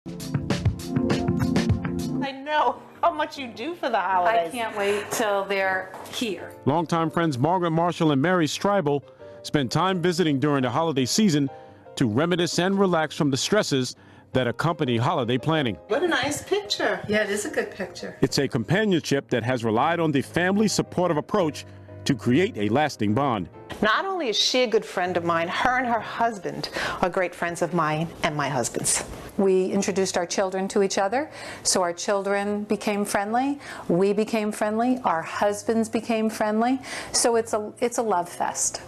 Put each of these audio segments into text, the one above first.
I know how much you do for the holidays. I can't wait till they're here. Longtime friends Margaret Marshall and Mary Streibel spend time visiting during the holiday season to reminisce and relax from the stresses that accompany holiday planning. What a nice picture. Yeah, it is a good picture. It's a companionship that has relied on the family supportive approach to create a lasting bond. Not only is she a good friend of mine, her and her husband are great friends of mine and my husband's. We introduced our children to each other, so our children became friendly, we became friendly, our husbands became friendly, so it's a love fest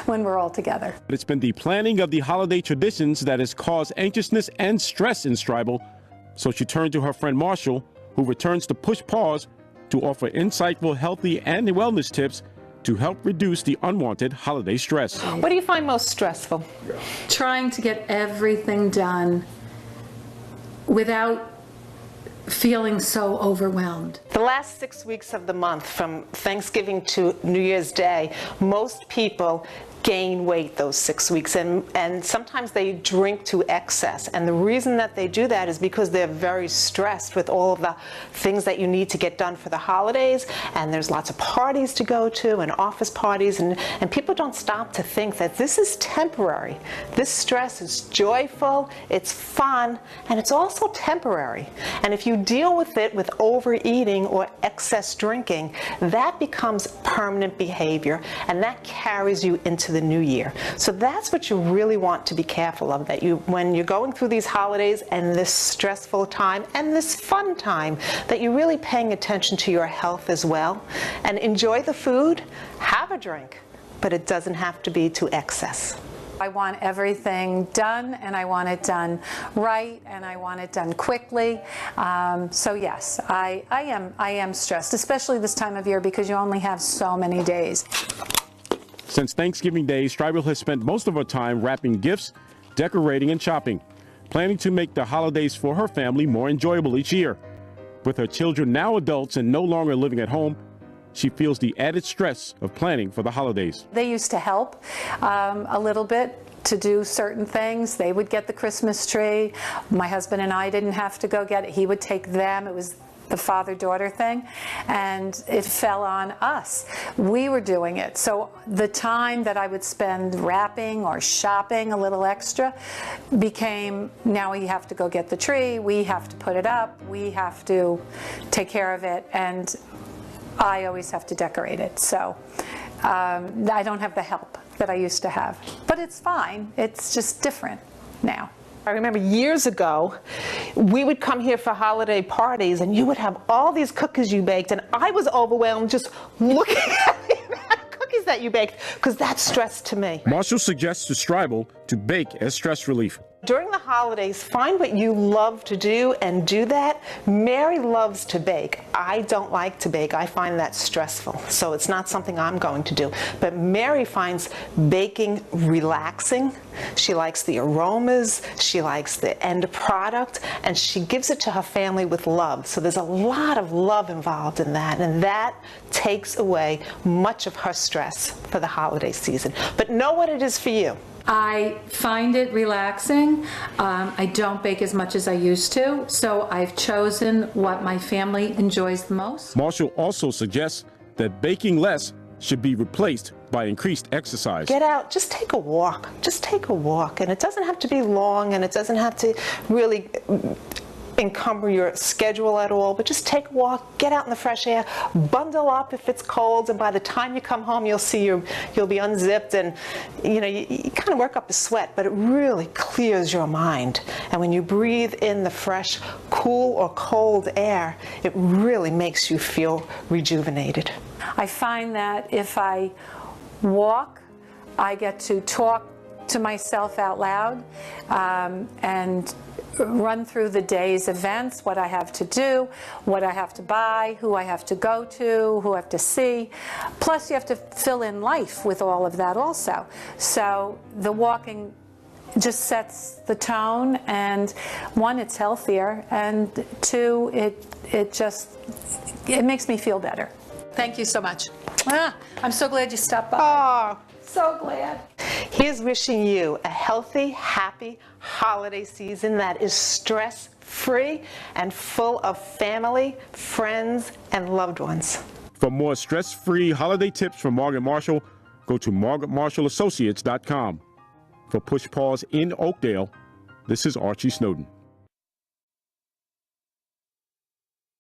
when we're all together. It's been the planning of the holiday traditions that has caused anxiousness and stress in Streibel, so she turned to her friend Marshall, who returns to push pause to offer insightful, healthy, and wellness tips to help reduce the unwanted holiday stress. What do you find most stressful? Trying to get everything done without feeling so overwhelmed. The last 6 weeks of the month, from Thanksgiving to New Year's Day, most people gain weight those 6 weeks, and sometimes they drink to excess, and the reason that they do that is because they're very stressed with all of the things that you need to get done for the holidays, and there's lots of parties to go to and office parties, and people don't stop to think that this is temporary. This stress is joyful, it's fun, and it's also temporary. And if you deal with it with overeating or excess drinking, that becomes permanent behavior, and that carries you into the new year. So that's what you really want to be careful of, that when you're going through these holidays and this stressful time and this fun time, that you're really paying attention to your health as well. And enjoy the food, have a drink, but it doesn't have to be to excess. I want everything done, and I want it done right, and I want it done quickly. So yes, I am stressed, especially this time of year, because you only have so many days. Since Thanksgiving Day, Streibel has spent most of her time wrapping gifts, decorating, and shopping, planning to make the holidays for her family more enjoyable each year. With her children now adults and no longer living at home, she feels the added stress of planning for the holidays. They used to help a little bit to do certain things. They would get the Christmas tree. My husband and I didn't have to go get it. He would take them. It was the father-daughter thing, and it fell on us. We were doing it. So the time that I would spend wrapping or shopping a little extra became, now we have to go get the tree, we have to put it up, we have to take care of it, and I always have to decorate it. So I don't have the help that I used to have. But it's fine. It's just different now. I remember years ago, we would come here for holiday parties, and you would have all these cookies you baked, and I was overwhelmed just looking at the amount of cookies that you baked, because that's stress to me. Marshall suggests to Streibel to bake as stress relief. During the holidays, find what you love to do and do that. Mary loves to bake. I don't like to bake. I find that stressful, so it's not something I'm going to do. But Mary finds baking relaxing. She likes the aromas, she likes the end product, and she gives it to her family with love. So there's a lot of love involved in that, and that takes away much of her stress for the holiday season. But know what it is for you. I find it relaxing. I don't bake as much as I used to, so I've chosen what my family enjoys the most. Marshall also suggests that baking less should be replaced by increased exercise. Get out, just take a walk. Just take a walk, and it doesn't have to be long, and it doesn't have to really encumber your schedule at all, but just take a walk, get out in the fresh air, bundle up if it's cold, and by the time you come home, you'll see you'll be unzipped, and you kind of work up a sweat, but it really clears your mind. And when you breathe in the fresh, cool or cold air, it really makes you feel rejuvenated. I find that if I walk, I get to talk to myself out loud and run through the day's events, what I have to do, what I have to buy, who I have to go to, who I have to see. Plus, you have to fill in life with all of that also. So the walking just sets the tone, and one, it's healthier, and two, it makes me feel better. Thank you so much. I'm so glad you stopped by. Oh, so glad. Here's wishing you a healthy, happy holiday season that is stress-free and full of family, friends, and loved ones. For more stress-free holiday tips from Margaret Marshall, go to margaretmarshallassociates.com. For Push Pause in Oakdale, this is Archie Snowden.